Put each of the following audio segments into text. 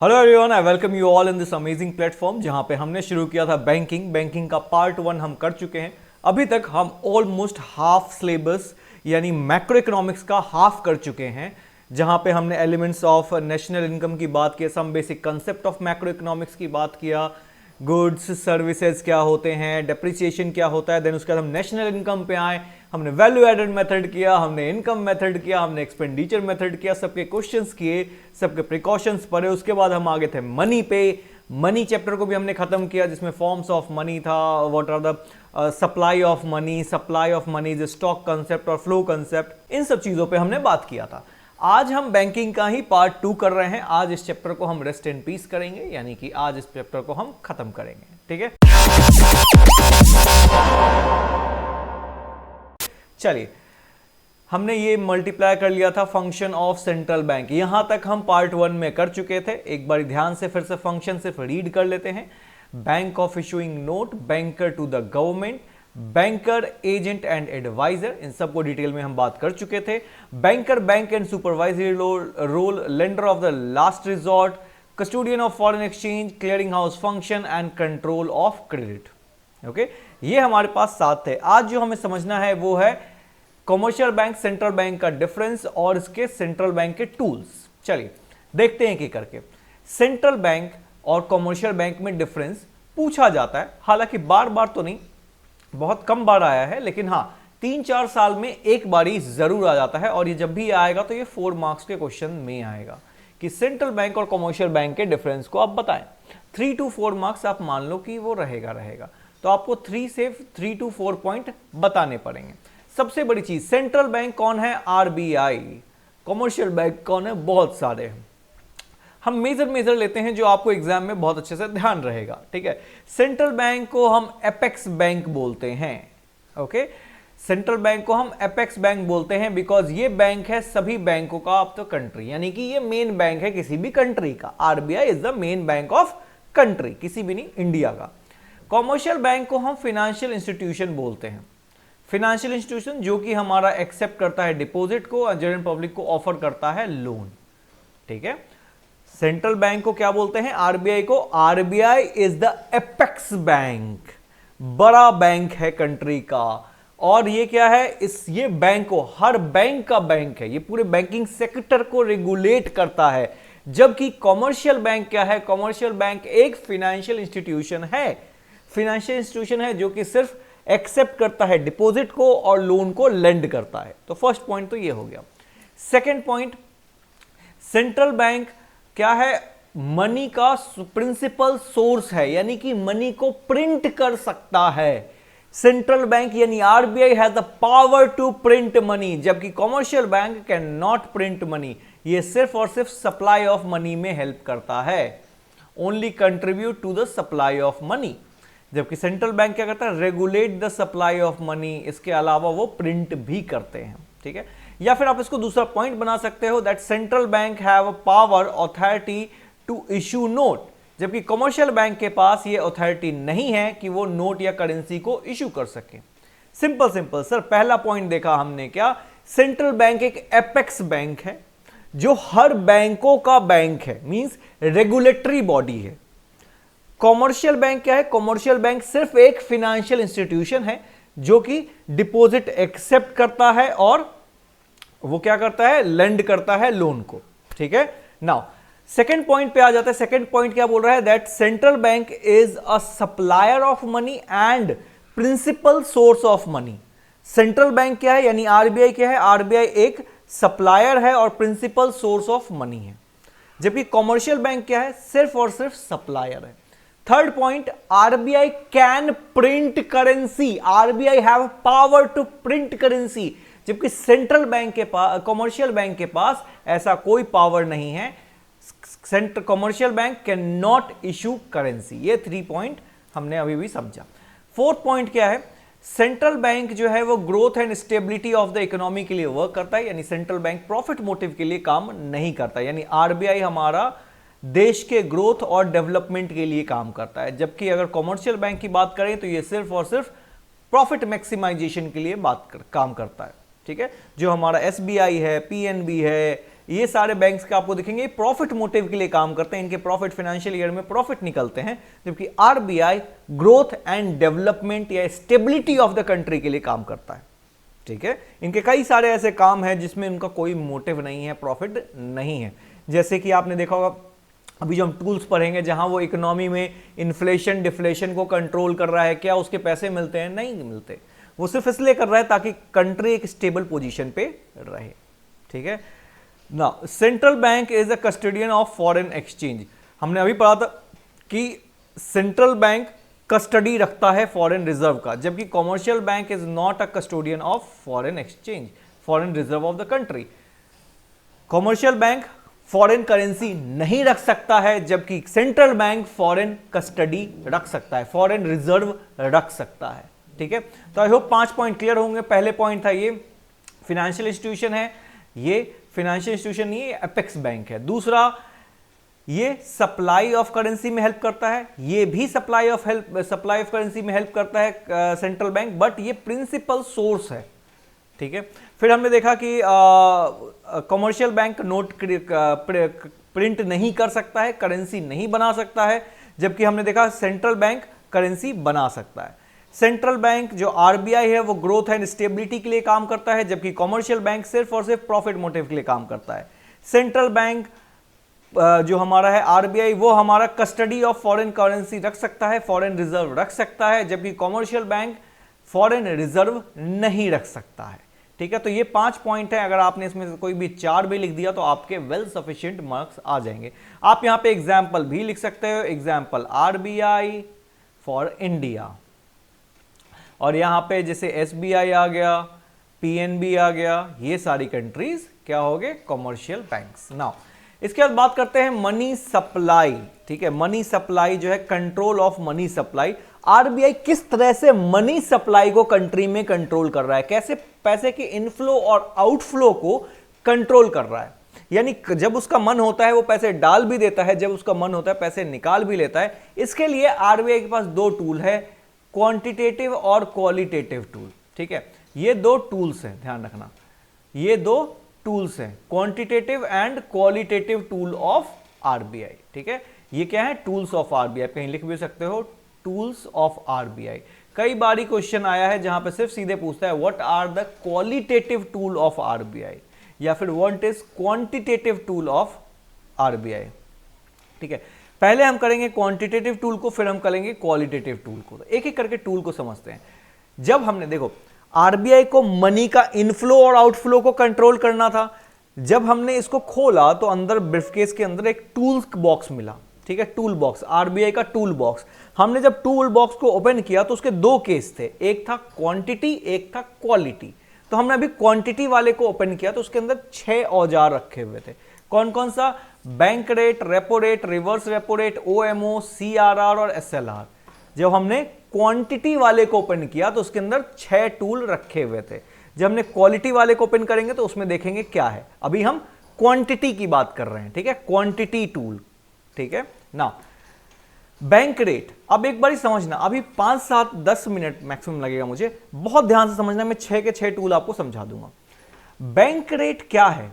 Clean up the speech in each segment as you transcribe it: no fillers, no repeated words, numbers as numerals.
Hello everyone, I welcome you all in this amazing platform जहां पे हमने शुरू किया था बैंकिंग का पार्ट 1 हम कर चुके हैं। अभी तक हम ऑलमोस्ट हाफ सिलेबस यानी मैक्रो इकोनॉमिक्स का हाफ कर चुके हैं, जहां पे हमने एलिमेंट्स ऑफ नेशनल इनकम की बात की, some basic concept of macro economics की बात किया, गुड्स सर्विसेज क्या होते हैं, डेप्रिसिएशन क्या होता है, देन उसके बाद हम नेशनल इनकम पे आए, हमने वैल्यू एडेड मेथड किया, हमने इनकम मेथड किया, हमने एक्सपेंडिचर मेथड किया, सबके क्वेश्चंस किए, सबके प्रिकॉशंस पढ़े। उसके बाद हम आगे थे मनी पे। मनी चैप्टर को भी हमने खत्म किया जिसमें फॉर्म्स ऑफ मनी था, what are the supply of money is stock concept और फ्लो कंसेप्ट, इन सब चीजों पे हमने बात किया था। आज हम बैंकिंग का ही पार्ट 2 कर रहे हैं। आज इस चैप्टर को हम रेस्ट इन पीस करेंगे, यानी कि आज इस चैप्टर को हम खत्म करेंगे। ठीक है, चलिए, हमने ये मल्टीप्लाई कर लिया था फंक्शन ऑफ सेंट्रल बैंक। यहां तक हम पार्ट 1 में कर चुके थे। एक बार ध्यान से फिर से फंक्शन सिर्फ रीड कर लेते हैं। Bank of issuing note, banker to the government, banker, agent and advisor, इन सबको डिटेल में हम बात कर चुके थे। Banker, bank and supervisory role, lender of the last resort, custodian of foreign exchange, clearing house function and control of credit. Okay, ये हमारे पास 7 थे। आज जो हमें समझना है वो है कमर्शियल बैंक, सेंट्रल बैंक का डिफरेंस और इसके सेंट्रल बैंक के टूल्स। चलिए देखते हैं कि करके। सेंट्रल बैंक और कमर्शियल बैंक में डिफरेंस पूछा जाता है, हालांकि बार बार तो नहीं, बहुत कम बार आया है, लेकिन हाँ 3-4 साल में एक बार ही जरूर आ जाता है। और ये जब भी आएगा तो ये 4 मार्क्स के क्वेश्चन में आएगा कि सेंट्रल बैंक और कमर्शियल बैंक के डिफरेंस को आप बताएं। 3 to 4 मार्क्स आप मान लो कि वो रहेगा, तो आपको 3 to 4 पॉइंट बताने पड़ेंगे। सबसे बड़ी चीज, सेंट्रल बैंक कौन है? आरबीआई। कमर्शियल बैंक कौन है? बहुत सारे हैं। हम मेजर लेते हैं जो आपको एग्जाम में बहुत अच्छे से ध्यान रहेगा। ठीक है, सेंट्रल बैंक को हम एपेक्स बैंक बोलते हैं। ओके, सेंट्रल बैंक को हम एपेक्स बैंक बोलते हैं बिकॉज ये बैंक है सभी बैंकों का ऑफ द कंट्री, यानी कि ये मेन बैंक है किसी भी कंट्री का। RBI is the main bank of country, किसी भी नहीं, इंडिया का। कमर्शियल बैंक को हम फाइनेंशियल इंस्टीट्यूशन बोलते हैं। फाइनेंशियल इंस्टीट्यूशन जो कि हमारा एक्सेप्ट करता है डिपॉजिट को और जनरल पब्लिक को ऑफर करता है लोन। ठीक है, सेंट्रल बैंक को क्या बोलते हैं? आरबीआई को। RBI is the apex bank, बड़ा बैंक है कंट्री का। और ये क्या है? ये बैंक को, हर बैंक का बैंक है, ये पूरे बैंकिंग सेक्टर को रेगुलेट करता है। जबकि कमर्शियल बैंक क्या है? कमर्शियल बैंक एक फाइनेंशियल इंस्टीट्यूशन है, फाइनेंशियल इंस्टीट्यूशन है जो कि सिर्फ एक्सेप्ट करता है डिपॉजिट को और लोन को लेंड करता है। तो फर्स्ट पॉइंट तो ये हो गया। सेकंड पॉइंट, सेंट्रल बैंक क्या है? मनी का प्रिंसिपल सोर्स है, यानी कि मनी को प्रिंट कर सकता है। सेंट्रल बैंक यानी RBI has the power to print money, जबकि commercial bank can not print money. ये सिर्फ और सिर्फ सप्लाई ऑफ मनी में हेल्प करता है, only contribute to the supply of money. जबकि सेंट्रल बैंक क्या करता है? Regulate the supply of money. इसके अलावा वो प्रिंट भी करते हैं। ठीक है, या फिर आप इसको दूसरा पॉइंट बना सकते हो that central bank have a power authority to issue note, जबकि कमर्शियल बैंक के पास ये अथॉरिटी नहीं है कि वो नोट या करेंसी को इशू कर सके। सिंपल सर, पहला पॉइंट देखा हमने क्या? सेंट्रल बैंक एक एपेक्स बैंक है जो हर बैंकों का बैंक है, मींस रेगुलेटरी बॉडी है। कमर्शियल बैंक क्या है? कमर्शियल बैंक सिर्फ एक फाइनेंशियल इंस्टीट्यूशन है जो कि डिपॉजिट एक्सेप्ट करता है और वो क्या करता है? लेंड करता है लोन को। ठीक है, नाउ सेकंड पॉइंट पे आ जाता है। सेकंड पॉइंट क्या बोल रहा है? That central bank is a supplier of money and principal source of money. Central bank क्या है? यानी आरबीआई क्या है? आरबीआई एक सप्लायर है और प्रिंसिपल सोर्स ऑफ मनी है, जबकि कमर्शियल बैंक क्या है? सिर्फ और सिर्फ सप्लायर है। Third point, RBI can print currency, RBI have power to print currency, जबकि सेंट्रल बैंक के पास, कमर्शियल बैंक के पास ऐसा कोई पावर नहीं है। Commercial bank can not issue currency. ये 3 पॉइंट हमने अभी भी समझा। फोर्थ पॉइंट क्या है? सेंट्रल बैंक जो है वो growth and stability of the economy के लिए वर्क करता है, यानी सेंट्रल बैंक प्रॉफिट मोटिव के लिए काम नहीं करता, यानी आरबीआई हमारा देश के ग्रोथ और डेवलपमेंट के लिए काम करता है। जबकि अगर कमर्शियल बैंक की बात करें तो ये सिर्फ और सिर्फ प्रॉफिट मैक्सिमाइजेशन के लिए काम करता है। ठीक है, जो हमारा एसबीआई है, पीएनबी है, ये सारे बैंक्स के आपको दिखेंगे प्रॉफिट मोटिव के लिए काम करते हैं, इनके प्रॉफिट फाइनेंशियल ईयर में प्रॉफिट निकलते हैं, जबकि आरबीआई ग्रोथ एंड डेवलपमेंट या स्टेबिलिटी ऑफ द कंट्री के लिए काम करता है। ठीक है, इनके कई सारे ऐसे काम हैं जिसमें उनका कोई मोटिव नहीं है, प्रॉफिट नहीं है। जैसे कि आपने देखा होगा अभी जो हम टूल्स पढ़ेंगे जहां वो इकोनॉमी में इन्फ्लेशन डिफ्लेशन को कंट्रोल कर रहा है, क्या उसके पैसे मिलते हैं? नहीं मिलते। वो सिर्फ इसलिए कर रहा है ताकि कंट्री एक स्टेबल पोजीशन पे रहे। ठीक है ना। Central bank is a custodian of foreign exchange. हमने अभी पढ़ा था कि सेंट्रल बैंक कस्टडी रखता है फॉरेन रिजर्व का, जबकि commercial bank is not a custodian of foreign exchange, foreign reserve of the country. Commercial bank foreign currency नहीं रख सकता है, जबकि सेंट्रल बैंक फॉरेन कस्टडी रख सकता है, फॉरेन रिजर्व रख सकता है। ठीक है, तो आई होप 5 पॉइंट क्लियर होंगे। पहले पॉइंट था ये फाइनेंशियल इंस्टीट्यूशन है, ये फाइनेंशियल इंस्टीट्यूशन नहीं है, एपेक्स बैंक है। दूसरा ये सप्लाई ऑफ करेंसी में हेल्प करता है, ये भी सप्लाई ऑफ करेंसी में हेल्प करता है सेंट्रल बैंक, बट ये प्रिंसिपल सोर्स है। ठीक है, फिर हमने देखा कि कमर्शियल बैंक नोट प्रिंट नहीं कर सकता है, करेंसी नहीं बना सकता है, जबकि हमने देखा सेंट्रल बैंक करेंसी बना सकता है। सेंट्रल बैंक जो आरबीआई है वो ग्रोथ एंड स्टेबिलिटी के लिए काम करता है, जबकि कमर्शियल बैंक सिर्फ और सिर्फ प्रॉफिट मोटिव के लिए काम करता है। सेंट्रल बैंक जो हमारा है आरबीआई, वो हमारा कस्टडी ऑफ फॉरेन करेंसी रख सकता है, फॉरेन रिजर्व रख सकता है, जबकि कमर्शियल बैंक फॉरेन रिजर्व नहीं रख सकता है। ठीक है, तो ये 5 पॉइंट है। अगर आपने इसमें से कोई भी 4 भी लिख दिया तो आपके वेल सफिशिएंट मार्क्स आ जाएंगे। आप यहां पे एग्जाम्पल भी लिख सकते हो, एग्जाम्पल आरबीआई फॉर इंडिया, और यहां पे जैसे एसबीआई आ गया, पीएनबी आ गया, ये सारी कंट्रीज क्या हो गए? Commercial banks. नाउ इसके बाद बात करते हैं मनी सप्लाई। ठीक है, मनी सप्लाई जो है control of money supply. RBI किस तरह से मनी सप्लाई को कंट्री में कंट्रोल कर रहा है, कैसे पैसे के इनफ्लो और आउटफ्लो को कंट्रोल कर रहा है। यानी जब उसका मन होता है वो पैसे डाल भी देता है, जब उसका मन होता है पैसे निकाल भी लेता है। इसके लिए आरबीआई के पास 2 टूल है, क्वांटिटेटिव और क्वालिटेटिव टूल। ठीक है, ये 2 टूल्स हैं, ध्यान रखना, ये 2 टूल्स हैं, quantitative and qualitative tool of RBI. ठीक है, ये क्या है? Tools of RBI. कहीं लिख भी सकते हो टूल्स ऑफ आरबीआई। कई बारी क्वेश्चन आया है जहां पे सिर्फ सीधे पूछता है what are the qualitative tool of RBI, या फिर what is quantitative tool of RBI. ठीक है, पहले हम करेंगे क्वांटिटेटिव टूल को, फिर हम करेंगे क्वालिटेटिव टूल को। तो एक एक करके टूल को समझते हैं। जब हमने देखो आरबीआई को मनी का इनफ्लो और आउटफ्लो को कंट्रोल करना था, जब हमने इसको खोला तो अंदर ब्रीफकेस के अंदर एक टूल बॉक्स मिला। ठीक है, टूल बॉक्स, आरबीआई का टूल बॉक्स। हमने जब टूल बॉक्स को ओपन किया तो उसके 2 केस थे, एक था क्वांटिटी, एक था क्वालिटी। तो हमने अभी क्वांटिटी वाले को ओपन किया तो उसके अंदर 6 औजार रखे हुए थे। कौन कौन सा? Bank rate, repo rate, reverse repo rate, OMO, CRR और एसएलआर। जब हमने क्वांटिटी वाले को ओपन किया तो उसके अंदर 6 टूल रखे हुए थे। जब हमने क्वालिटी वाले को ओपन करेंगे तो उसमें देखेंगे क्या है। अभी हम क्वांटिटी की बात कर रहे हैं। ठीक है, क्वांटिटी टूल। ठीक है ना, बैंक रेट। अब एक बार समझना, अभी 5, 7, 10 मिनट मैक्सिमम लगेगा मुझे, बहुत ध्यान से समझना, मैं 6 के 6 टूल आपको समझा दूंगा। बैंक रेट क्या है?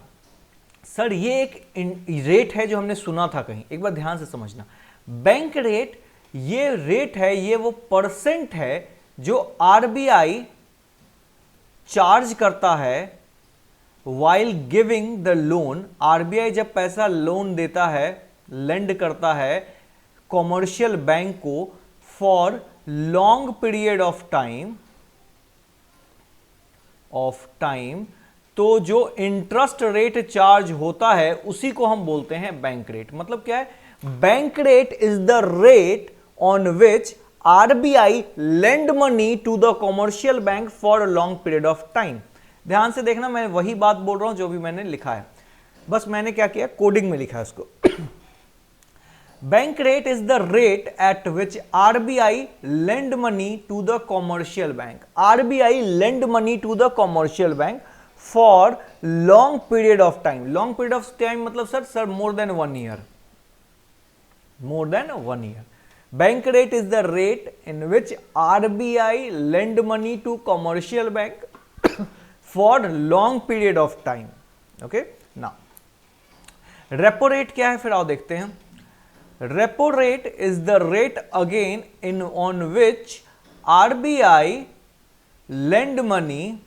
सर ये एक रेट है जो हमने सुना था कहीं, एक बार ध्यान से समझना। बैंक रेट ये रेट है, ये वो परसेंट है जो आरबीआई चार्ज करता है while giving the loan. RBI जब पैसा लोन देता है, लेंड करता है कॉमर्शियल बैंक को for long period of time, तो जो इंटरेस्ट रेट चार्ज होता है उसी को हम बोलते हैं बैंक रेट। मतलब क्या है? Bank rate is the rate on which RBI lend money to the commercial bank for a long period of time. ध्यान से देखना, मैं वही बात बोल रहा हूं जो भी मैंने लिखा है, बस मैंने क्या किया, कोडिंग में लिखा है उसको। Bank rate is the rate at which RBI lend money to the commercial bank. RBI lend money to the commercial bank for long period of time. Long period of time मतलब sir more than 1 year, more than 1 year. Bank rate is the rate in which RBI lend money to commercial bank for long period of time. Okay, now repo rate क्या है फिर आओ देखते हैं। Repo rate is the rate again in on which RBI lend money,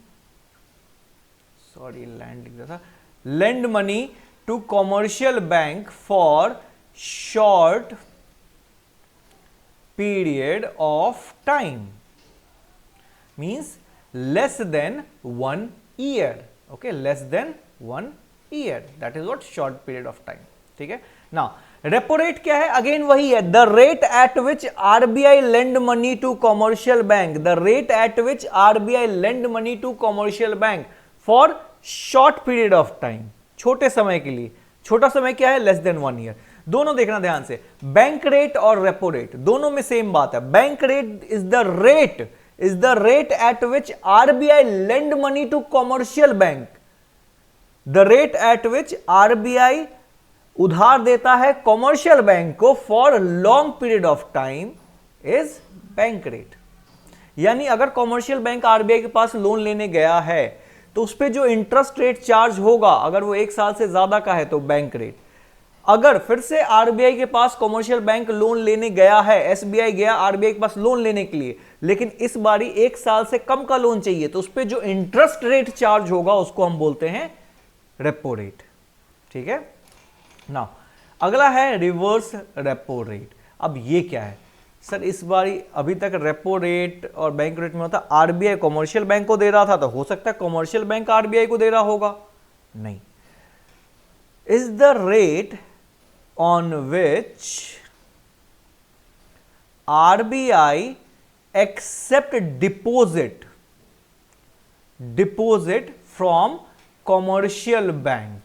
sorry lend लिख था, lend money to commercial bank for short period of time, means less than 1 year, okay, less than 1 year, that is what short period of time, ठीक है। now repo rate क्या है, again वही है, the rate at which RBI lend money to commercial bank, the rate at which RBI lend money to commercial bank for short period of time, छोटे समय के लिए। छोटा समय क्या है, लेस देन 1 ईयर। दोनों देखना ध्यान से, बैंक रेट और रेपो रेट दोनों में सेम बात है। Bank rate is the rate at which RBI lend money to commercial bank, the rate at which RBI उधार देता है कॉमर्शियल बैंक को for long period of time is bank rate. यानी अगर कॉमर्शियल बैंक आरबीआई के पास loan लेने गया है तो उस पे जो इंटरेस्ट रेट चार्ज होगा, अगर वो 1 साल से ज्यादा का है तो बैंक रेट। अगर फिर से आरबीआई के पास कॉमर्शियल बैंक लोन लेने गया है, एसबीआई गया आरबीआई के पास लोन लेने के लिए, लेकिन इस बारी 1 साल से कम का लोन चाहिए, तो उस पे जो इंटरेस्ट रेट चार्ज होगा उसको हम बोलते हैं रेपो रेट, ठीक है ना। अगला है रिवर्स रेपो रेट। अब ये क्या है सर, इस बारी अभी तक रेपो रेट और बैंक रेट में होता आरबीआई कॉमर्शियल बैंक को दे रहा था, तो हो सकता है कॉमर्शियल बैंक आरबीआई को दे रहा होगा, नहीं। Is the rate on which RBI accept deposit from commercial bank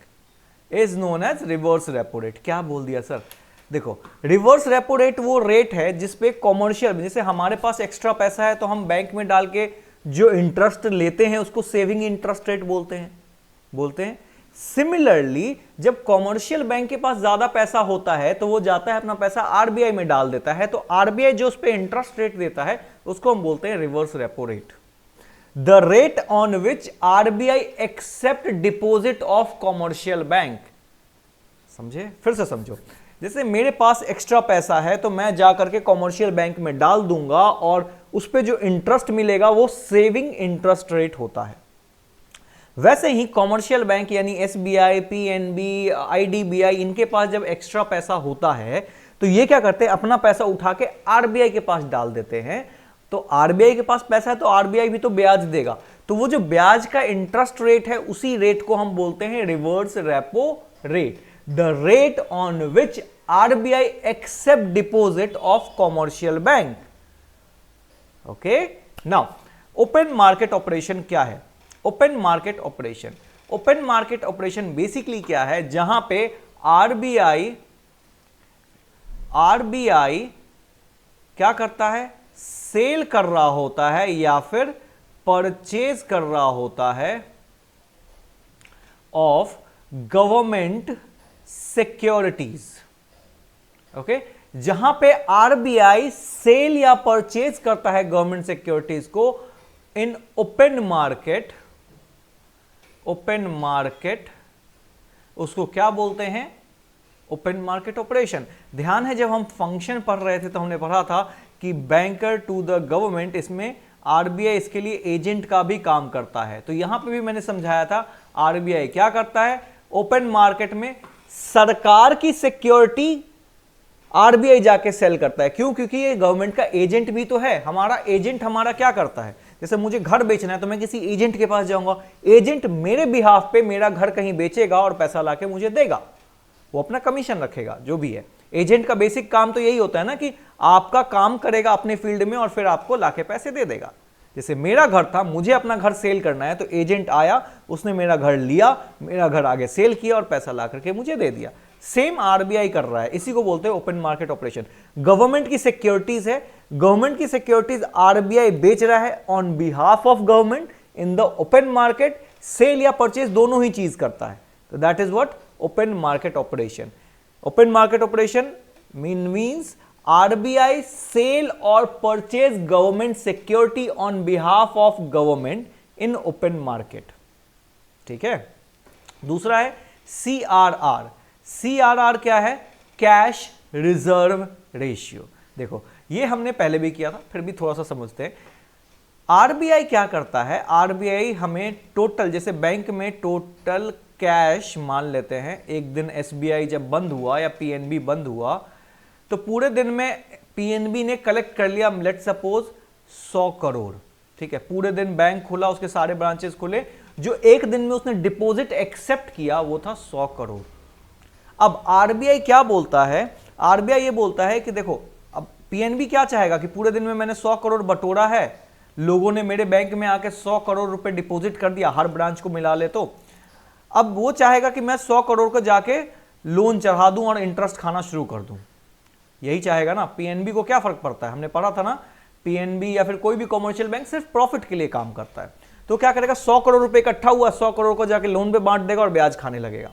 is known as reverse repo rate. क्या बोल दिया सर, देखो रिवर्स रेपो रेट वो रेट है जिसपे कॉमर्शियल, जैसे हमारे पास एक्स्ट्रा पैसा है तो हम बैंक में डाल के जो इंटरेस्ट लेते हैं उसको सेविंग इंटरेस्ट रेट बोलते हैं। सिमिलरली जब कॉमर्शियल बैंक के पास ज्यादा पैसा होता है तो वो जाता है अपना पैसा आरबीआई में डाल देता है, तो आरबीआई जो उस पे इंटरेस्ट रेट देता है उसको हम बोलते हैं reverse repo rate. The rate on which RBI accept deposit of commercial bank. समझे, फिर से समझो, जैसे मेरे पास एक्स्ट्रा पैसा है तो मैं जाकर के कॉमर्शियल बैंक में डाल दूंगा और उस पे जो इंटरेस्ट मिलेगा वो सेविंग इंटरेस्ट रेट होता है। वैसे ही कॉमर्शियल बैंक यानी एसबीआई, पीएनबी, आईडीबीआई, इनके पास जब एक्स्ट्रा पैसा होता है तो ये क्या करते हैं, अपना पैसा उठा के आरबीआई के पास डाल देते हैं। तो आरबीआई के पास पैसा है तो आरबीआई भी तो ब्याज देगा, तो वो जो ब्याज का इंटरेस्ट रेट है उसी रेट को हम बोलते हैं reverse repo rate. The rate on which RBI accept deposit of commercial bank. Okay, now open market operation क्या है? ओपन मार्केट ऑपरेशन बेसिकली क्या है, जहां पे आरबीआई क्या करता है, सेल कर रहा होता है या फिर परचेज कर रहा होता है ऑफ गवर्नमेंट सिक्योरिटीज। ओके, जहां पे आरबीआई सेल या परचेज करता है गवर्नमेंट सिक्योरिटीज को इन ओपन मार्केट, उसको क्या बोलते हैं, ओपन मार्केट ऑपरेशन। ध्यान है जब हम फंक्शन पढ़ रहे थे तो हमने पढ़ा था कि बैंकर टू द गवर्नमेंट, इसमें आरबीआई इसके लिए एजेंट का भी काम करता है। तो यहां पे भी मैंने समझाया था आरबीआई क्या करता है, ओपन मार्केट में सरकार की सिक्योरिटी आरबीआई जाके सेल करता है। क्यों? क्योंकि ये गवर्नमेंट का एजेंट भी तो है। हमारा एजेंट हमारा क्या करता है, जैसे मुझे घर बेचना है तो मैं किसी एजेंट के पास जाऊंगा, एजेंट मेरे बिहाफ पे मेरा घर कहीं बेचेगा और पैसा लाके मुझे देगा, वो अपना कमीशन रखेगा, जो भी है। एजेंट का बेसिक काम तो यही होता है ना कि आपका काम करेगा अपने फील्ड में और फिर आपको लाके पैसे दे देगा। जैसे मेरा घर था, मुझे अपना घर सेल करना है तो एजेंट आया, उसने मेरा घर लिया, मेरा घर आगे सेल किया और पैसा ला करके मुझे दे दिया। सेम आरबीआई कर रहा है, इसी को बोलते हैं ओपन मार्केट ऑपरेशन। गवर्नमेंट की सिक्योरिटीज है, गवर्नमेंट की सिक्योरिटीज आरबीआई बेच रहा है on behalf of government in the open market. Sale या परचेज दोनों ही चीज करता है, तो that is what open market operation. Open market operation means RBI sell or purchase government security on behalf of government in open market। ठीक है, दूसरा है CRR। CRR क्या है? Cash reserve ratio. देखो ये हमने पहले भी किया था, फिर भी थोड़ा सा समझते हैं। आरबीआई क्या करता है? आरबीआई हमें टोटल, जैसे बैंक में टोटल कैश मान लेते हैं, एक दिन एसबीआई जब बंद हुआ या पीएनबी बंद हुआ तो पूरे दिन में पीएनबी ने कलेक्ट कर लिया लेट सपोज 100 करोड़, ठीक है। पूरे दिन बैंक खुला, उसके सारे ब्रांचेस खुले, जो एक दिन में उसने डिपॉजिट एक्सेप्ट किया वो था 100 करोड़। अब आरबीआई क्या बोलता है? आरबीआई ये बोलता है कि देखो अब पीएनबी क्या चाहेगा कि पूरे दिन में मैंने 100 करोड़ बटोरा है, लोगों ने मेरे बैंक में आके 100 करोड़ रुपए डिपॉजिट कर दिया, हर ब्रांच को मिला ले, तो अब वो चाहेगा कि मैं 100 करोड़ को जाके लोन चढ़ा दूं और इंटरेस्ट खाना शुरू कर दूं। यही चाहेगा ना। पीएनबी को क्या फर्क पड़ता है? हमने पढ़ा था ना, पीएनबी या फिर कोई भी कॉमर्शियल बैंक सिर्फ प्रॉफिट के लिए काम करता है। तो क्या करेगा? 100 करोड़ रुपए इकट्ठा हुआ, 100 करोड़ को जाके लोन पे बांट देगा और ब्याज खाने लगेगा।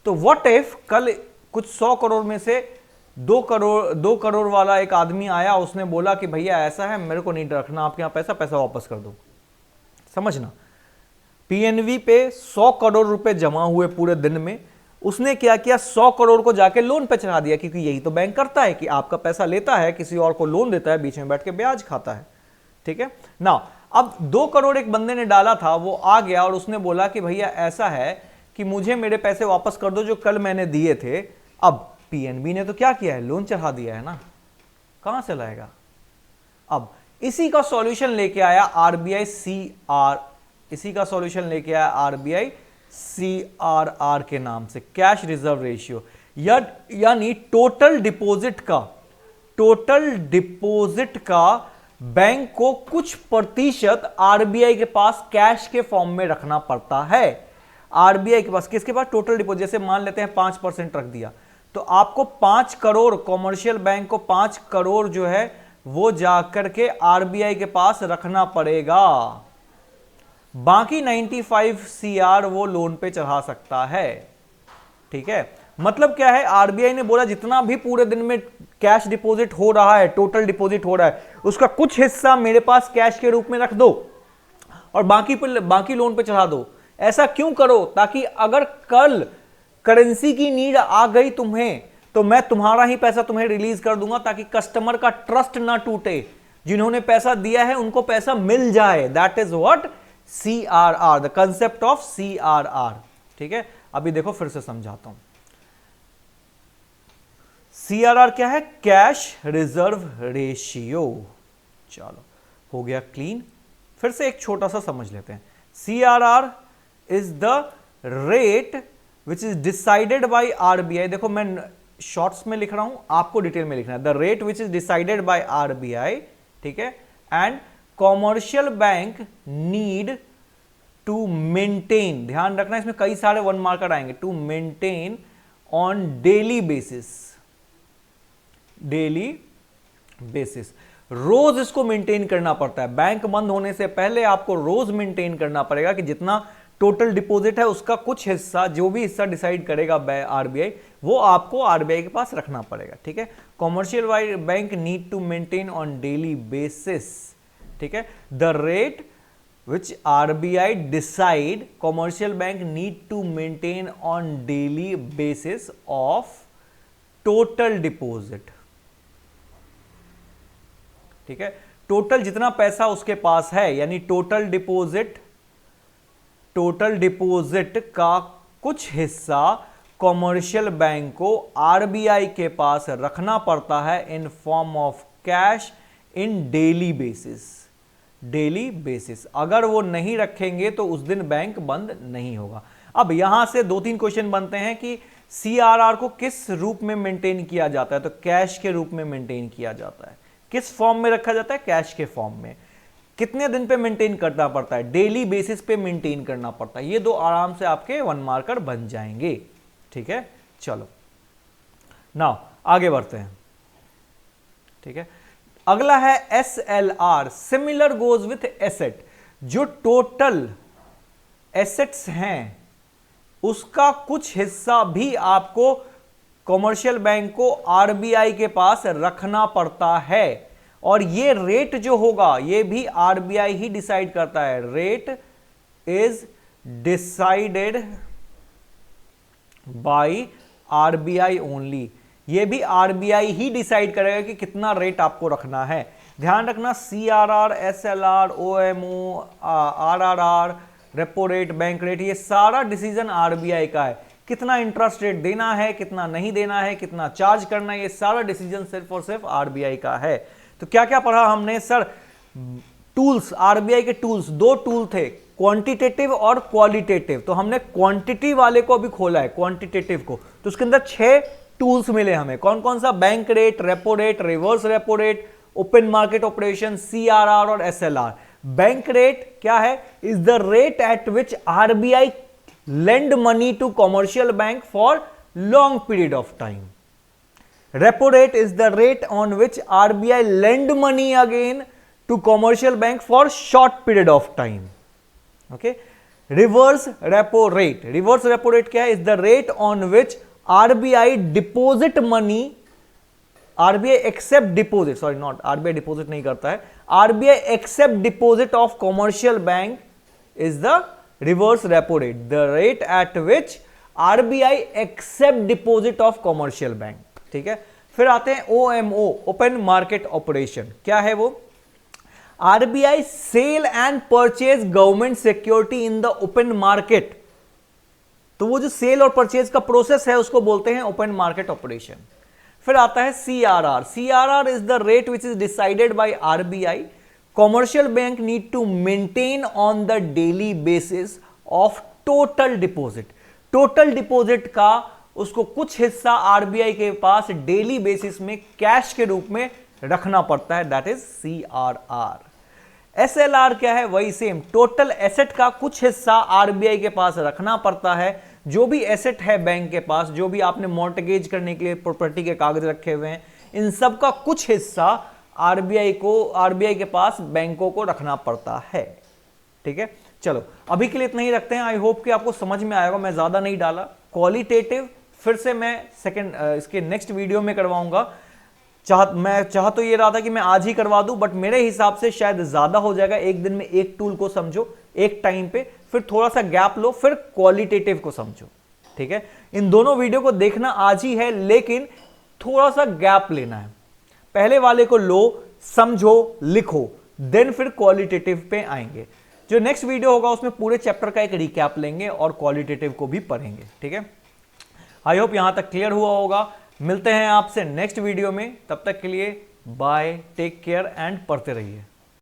तो व्हाट इफ कल कुछ 100 करोड़ में से 2 करोड़ वाला एक आदमी आया, उसने बोला कि भैया ऐसा है, मेरे को नहीं रखना आपके यहां पैसा वापस कर दो। समझना, पीएनबी पे 100 करोड़ रुपए जमा हुए पूरे दिन में, उसने क्या किया? 100 करोड़ को जाके लोन पे चढ़ा दिया, क्योंकि यही तो बैंक करता है कि आपका पैसा लेता है, किसी और को लोन देता है, बीच में बैठ के ब्याज खाता है, ठीक है ना। अब 2 करोड़ एक बंदे ने डाला था, वो आ गया और उसने बोला कि भैया ऐसा है कि मुझे मेरे पैसे वापस कर दो जो कल मैंने दिए थे। अब पीएनबी ने तो क्या किया है? लोन चढ़ा दिया है ना, कहां से लाएगा? अब इसी का सॉल्यूशन लेके आया आरबीआई CRR के नाम से, कैश रिजर्व रेशियो, यानी टोटल डिपॉजिट का बैंक को कुछ प्रतिशत आरबीआई के पास कैश के फॉर्म में रखना पड़ता है। आरबीआई के पास, किसके पास? टोटल डिपॉजिट, जैसे मान लेते हैं 5% रख दिया, तो आपको 5 करोड़, कॉमर्शियल बैंक को 5 करोड़ जो है वो जाकर के आरबीआई के पास रखना पड़ेगा। बाकी 95 CR वो लोन पे चढ़ा सकता है, ठीक है। मतलब क्या है? आरबीआई ने बोला जितना भी पूरे दिन में कैश डिपॉजिट हो रहा है, टोटल डिपॉजिट हो रहा है, उसका कुछ हिस्सा मेरे पास कैश के रूप में रख दो और बाकी लोन पे चढ़ा दो। ऐसा क्यों करो? ताकि अगर कल करेंसी की नीड आ गई तुम्हें, तो मैं तुम्हारा ही पैसा तुम्हें रिलीज कर दूंगा, ताकि कस्टमर का ट्रस्ट ना टूटे, जिन्होंने पैसा दिया है उनको पैसा मिल जाए। That is what CRR, the concept of CRR, ठीक है। अभी देखो फिर से समझाता हूं। CRR क्या है? Cash reserve ratio. चलो हो गया क्लीन। फिर से एक छोटा सा समझ लेते हैं। CRR is the rate which is decided by RBI. देखो मैं शॉर्ट्स में लिख रहा हूं, आपको डिटेल में लिखना है। The rate which is decided by RBI, ठीक है, and commercial bank need to maintain, ध्यान रखना इसमें कई सारे 1 मार्कर आएंगे, to maintain on daily basis, रोज इसको मेंटेन करना पड़ता है। बैंक बंद होने से पहले आपको रोज मेंटेन करना पड़ेगा कि जितना टोटल डिपॉजिट है उसका कुछ हिस्सा, जो भी हिस्सा डिसाइड करेगा आरबीआई, वो आपको आरबीआई के पास रखना पड़ेगा, ठीक है। Commercial bank need to maintain on daily basis, ठीक है, the rate which RBI decide, commercial bank need to maintain on daily basis of total deposit, ठीक है। टोटल जितना पैसा उसके पास है, यानी टोटल डिपॉजिट का कुछ हिस्सा कॉमर्शियल बैंक को आरबीआई के पास रखना पड़ता है in form of cash in daily basis. अगर वो नहीं रखेंगे तो उस दिन बैंक बंद नहीं होगा। अब यहां से 2-3 क्वेश्चन बनते हैं कि CRR को किस रूप में मेंटेन किया जाता है? तो कैश के रूप में मेंटेन किया जाता है। किस फॉर्म में रखा जाता है? कैश के फॉर्म में। कितने दिन पे मेंटेन करना पड़ता है? डेली बेसिस पे मेंटेन करना पड़ता है। ये 2 आराम से आपके 1 मार्कर बन जाएंगे, ठीक है। चलो नाउ आगे बढ़ते हैं, ठीक है। अगला है SLR, similar goes with asset. जो टोटल एसेट्स हैं उसका कुछ हिस्सा भी आपको कॉमर्शियल बैंक को आरबीआई के पास रखना पड़ता है, और ये रेट जो होगा ये भी आरबीआई ही डिसाइड करता है। Rate is decided by RBI only. ये भी आरबीआई ही डिसाइड करेगा कि कितना रेट आपको रखना है। ध्यान रखना, CRR, SLR, OMO, RRR, repo rate, bank rate, ये सारा डिसीजन आरबीआई का है। कितना इंटरेस्ट रेट देना है, कितना नहीं देना है, कितना चार्ज करना है, ये सारा डिसीजन सिर्फ और सिर्फ आरबीआई का है। तो क्या क्या पढ़ा हमने सर? टूल्स, आरबीआई के टूल्स, दो टूल थे, क्वांटिटेटिव और क्वालिटेटिव। तो हमने क्वांटिटी वाले को अभी खोला है, क्वांटिटेटिव को, तो उसके अंदर 6 टूल्स मिले हमें। कौन कौन सा? Bank rate, repo rate, reverse repo rate, open market operation, CRR और एसएलआर। बैंक रेट क्या है? Is the rate at which RBI lend money to commercial bank for long period of time. Repo rate is the rate on which RBI lend money again to commercial bank for short period of time. Okay. Reverse repo rate. Reverse repo rate क्या है? Is the rate on which RBI deposit money, RBI accept deposit, sorry not RBI deposit नहीं करता है, RBI accept deposit of commercial bank is the reverse repo rate, the rate at which RBI accept deposit of commercial bank। ठीक है, फिर आते हैं OMO, open market operation. क्या है वो? RBI sale and purchase government security in the open market. तो वो जो सेल और परचेज का प्रोसेस है उसको बोलते हैं ओपन मार्केट ऑपरेशन। फिर आता है CRR। CRR is the rate which is decided bye RBI। Commercial bank need to maintain on the daily basis of total deposit। total deposit का उसको कुछ हिस्सा आरबीआई के पास डेली बेसिस में कैश के रूप में रखना पड़ता है, दैट इज CRR। SLR क्या है? वही सेम, टोटल एसेट का कुछ हिस्सा आरबीआई के पास रखना पड़ता है। जो भी एसेट है बैंक के पास, जो भी आपने मॉर्टगेज करने के लिए प्रॉपर्टी के कागज रखे हुए हैं, इन सब का कुछ हिस्सा आरबीआई के पास बैंकों को रखना पड़ता है। ठीक है, चलो अभी के लिए इतना ही रखते हैं। आई होप कि आपको समझ में आएगा, मैं ज्यादा नहीं डाला। क्वालिटेटिव फिर से मैं इसके नेक्स्ट वीडियो में करवाऊंगा। मैं चाह तो ये रहा था कि मैं आज ही करवा दूं, बट मेरे हिसाब से शायद ज्यादा हो जाएगा। एक दिन में एक टूल को समझो एक टाइम पे, फिर थोड़ा सा गैप लो, फिर क्वालिटेटिव को समझो। ठीक है, इन दोनों वीडियो को देखना आज ही है, लेकिन थोड़ा सा गैप लेना है। पहले वाले को लो, समझो, लिखो, देन फिर क्वालिटेटिव पे आएंगे। जो नेक्स्ट वीडियो होगा उसमें पूरे चैप्टर का एक रिकैप लेंगे और क्वालिटेटिव को भी पढ़ेंगे। ठीक है, आई होप यहां तक क्लियर हुआ होगा। मिलते हैं आपसे नेक्स्ट वीडियो में, तब तक के लिए बाय, टेक केयर एंड पढ़ते रहिए।